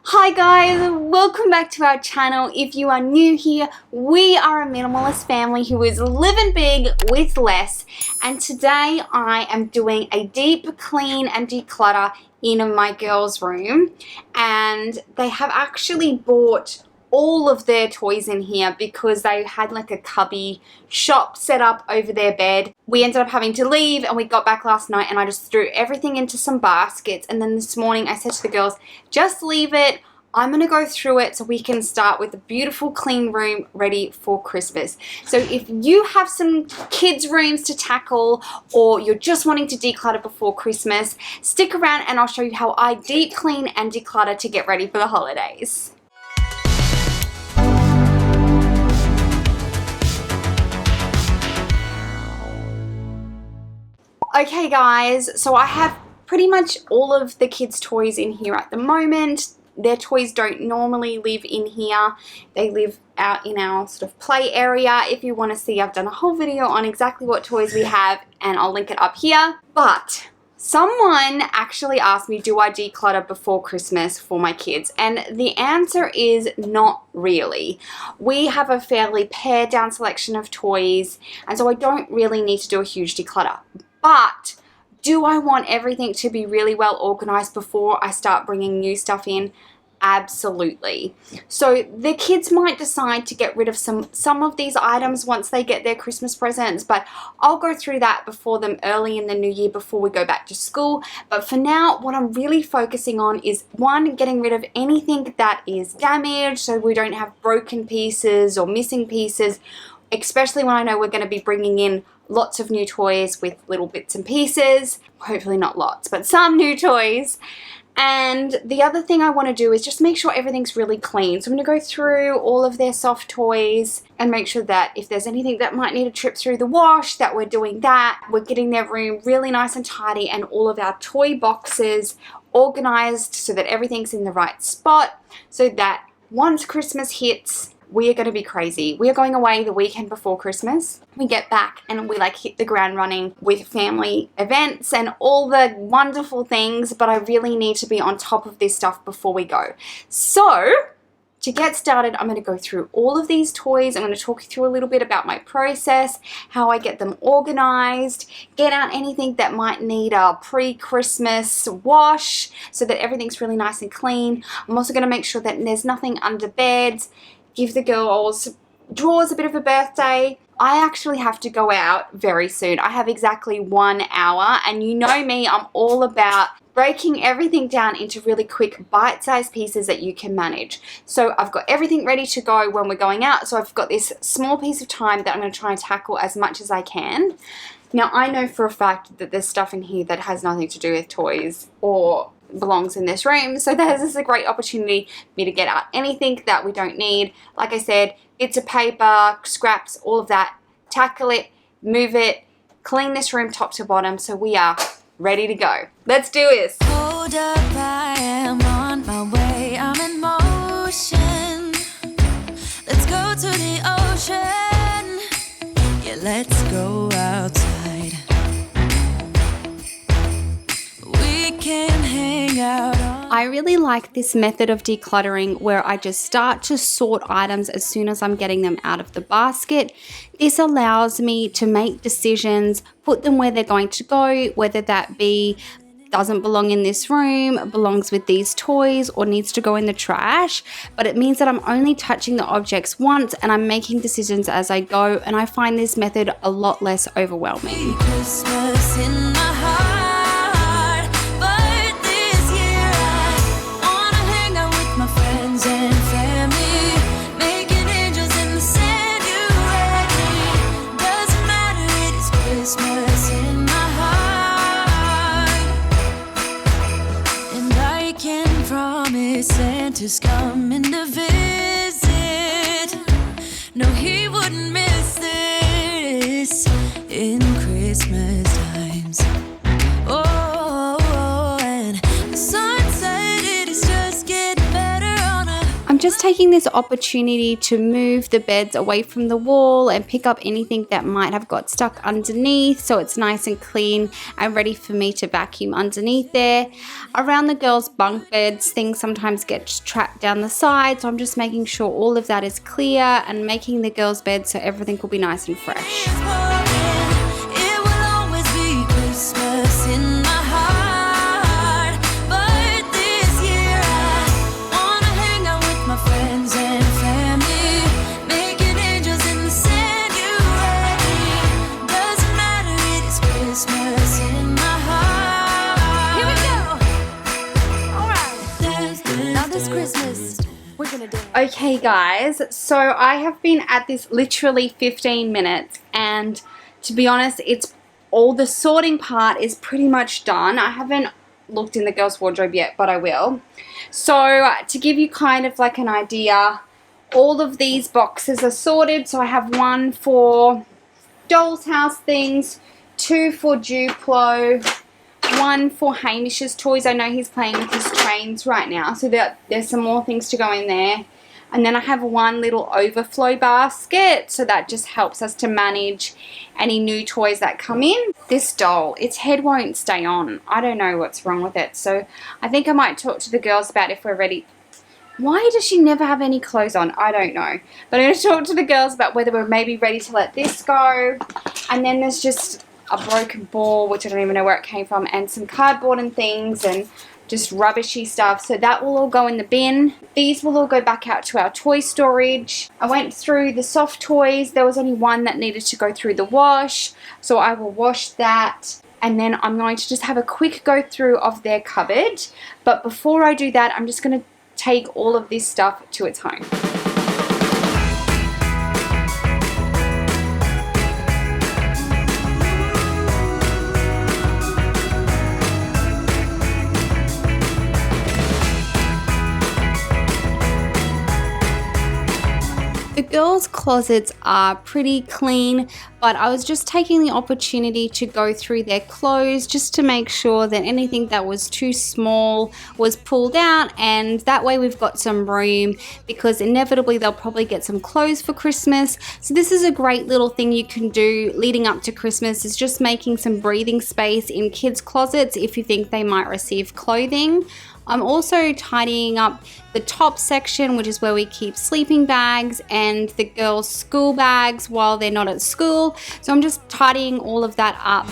Hi guys, welcome back to our channel. If you are new here, we are a minimalist family who is living big with less, and today I am doing a deep clean and declutter in my girls' room, and they have actually bought all of their toys in here because they had like a cubby shop set up over their bed. We ended up having to leave and we got back last night and I just threw everything into some baskets, and then this morning I said to the girls, just leave it. I'm going to go through it so we can start with a beautiful clean room ready for Christmas. So if you have some kids' rooms to tackle or you're just wanting to declutter before Christmas, stick around and I'll show you how I deep clean and declutter to get ready for the holidays. Okay guys, so I have pretty much all of the kids' toys in here at the moment. Their toys don't normally live in here. They live out in our sort of play area. If you want to see, I've done a whole video on exactly what toys we have and I'll link it up here. But someone actually asked me, do I declutter before Christmas for my kids? And the answer is not really. We have a fairly pared down selection of toys, and so I don't really need to do a huge declutter. But do I want everything to be really well organized before I start bringing new stuff in? Absolutely. So the kids might decide to get rid of some of these items once they get their Christmas presents, but I'll go through that before them early in the new year before we go back to school. But for now, what I'm really focusing on is, one, getting rid of anything that is damaged so we don't have broken pieces or missing pieces, especially when I know we're going to be bringing in lots of new toys with little bits and pieces. Hopefully not lots, but some new toys. And the other thing I want to do is just make sure everything's really clean. So I'm going to go through all of their soft toys and make sure that if there's anything that might need a trip through the wash, that we're doing that. We're getting their room really nice and tidy and all of our toy boxes organized so that everything's in the right spot, so that once Christmas hits, we are going to be crazy. We are going away the weekend before Christmas. We get back and we like hit the ground running with family events and all the wonderful things, but I really need to be on top of this stuff before we go. So to get started, I'm going to go through all of these toys. I'm going to talk you through a little bit about my process, how I get them organized, get out anything that might need a pre-Christmas wash so that everything's really nice and clean. I'm also going to make sure that there's nothing under beds. Give the girls' drawers a bit of a birthday. I actually have to go out very soon. I have exactly 1 hour, and you know me, I'm all about breaking everything down into really quick bite-sized pieces that you can manage. So I've got everything ready to go when we're going out, so I've got this small piece of time that I'm going to try and tackle as much as I can. Now I know for a fact that there's stuff in here that has nothing to do with toys or belongs in this room, so this is a great opportunity for me to get out anything that we don't need. Like I said, bits of paper, scraps, all of that, tackle it, move it, clean this room top to bottom so we are ready to go. Let's do this. Hold up, I am on my way, I'm in motion. Let's go to the ocean. Yeah, let's go outside. I really like this method of decluttering where I just start to sort items as soon as I'm getting them out of the basket. This allows me to make decisions, put them where they're going to go, whether that be doesn't belong in this room, belongs with these toys, or needs to go in the trash. But it means that I'm only touching the objects once and I'm making decisions as I go, and I find this method a lot less overwhelming. Christmas in my heart. Santa's coming to visit. No, he wouldn't miss this in Christmas times. Oh, and the sun said it is just getting better on a... I'm I'm just taking this opportunity to move the beds away from the wall and pick up anything that might have got stuck underneath, so it's nice and clean and ready for me to vacuum underneath there. Around the girls' bunk beds, things sometimes get trapped down the side, so I'm just making sure all of that is clear and making the girls' beds so everything will be nice and fresh. Okay guys, so I have been at this literally 15 minutes, and to be honest, it's all the sorting part is pretty much done. I haven't looked in the girls' wardrobe yet, but I will. So to give you kind of like an idea, all of these boxes are sorted. So I have one for doll's house things, two for Duplo, one for Hamish's toys. I know he's playing with his trains right now, so there's some more things to go in there. And then I have one little overflow basket, so that just helps us to manage any new toys that come in. This doll, its head won't stay on. I don't know what's wrong with it, so I think I might talk to the girls about if we're ready. Why does she never have any clothes on? I don't know. But I'm going to talk to the girls about whether we're maybe ready to let this go. And then there's just a broken ball, which I don't even know where it came from, and some cardboard and things, and just rubbishy stuff, so that will all go in the bin. These will all go back out to our toy storage. I went through the soft toys. There was only one that needed to go through the wash, so I will wash that, and then I'm going to just have a quick go through of their cupboard. But before I do that, I'm just going to take all of this stuff to its home. The girls' closets are pretty clean, but I was just taking the opportunity to go through their clothes just to make sure that anything that was too small was pulled out, and that way we've got some room, because inevitably they'll probably get some clothes for Christmas. So this is a great little thing you can do leading up to Christmas, is just making some breathing space in kids' closets if you think they might receive clothing. I'm also tidying up the top section, which is where we keep sleeping bags and the girls' school bags while they're not at school. So I'm just tidying all of that up.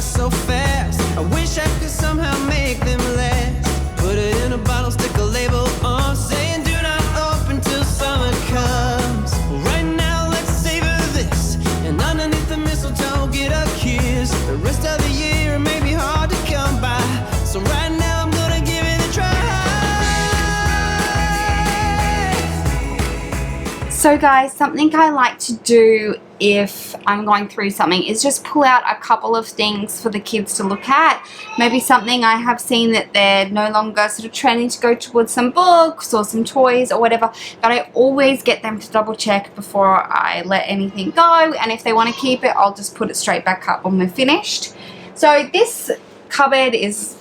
So fast, I wish I could somehow make them last. Put it in a bottle, stick a label on, saying do not open till summer comes. Right now, let's savor this, and underneath the mistletoe, get a kiss. The rest of the year may be hard to come by, so right now I'm gonna give it a try. So guys, something I like to do if I'm going through something is just pull out a couple of things for the kids to look at. Maybe something I have seen that they're no longer sort of trending to go towards, some books or some toys or whatever, but I always get them to double check before I let anything go, and if they want to keep it, I'll just put it straight back up when we're finished. So this cupboard is,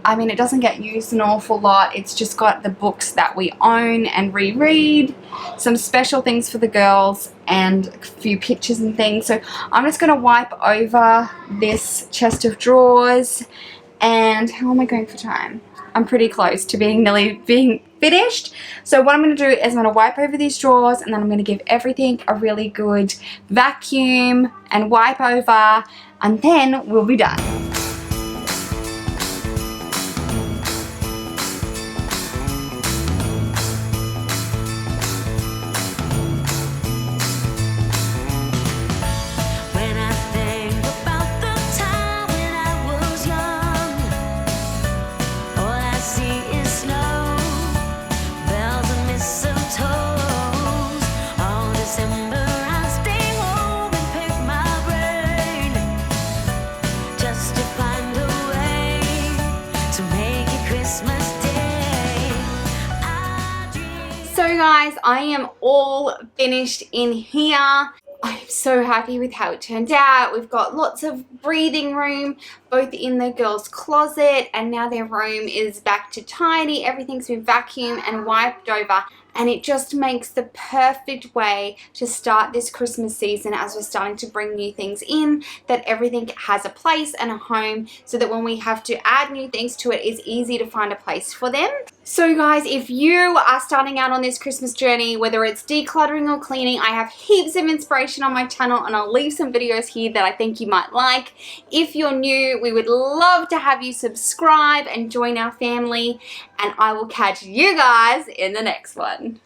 I mean, it doesn't get used an awful lot. It's just got the books that we own and reread, some special things for the girls, and a few pictures and things. So I'm just going to wipe over this chest of drawers. And how am I going for time? I'm pretty close to being finished. So what I'm going to do is I'm going to wipe over these drawers, and then I'm going to give everything a really good vacuum and wipe over, and then we'll be done. Just So guys, I am all finished in here. I'm so happy with how it turned out. We've got lots of breathing room, both in the girls' closet, and now their room is back to tidy. Everything's been vacuumed and wiped over, and it just makes the perfect way to start this Christmas season as we're starting to bring new things in, that everything has a place and a home, so that when we have to add new things to it, it's easy to find a place for them. So guys, if you are starting out on this Christmas journey, whether it's decluttering or cleaning, I have heaps of inspiration on my channel, and I'll leave some videos here that I think you might like. If you're new, we would love to have you subscribe and join our family, and I will catch you guys in the next one.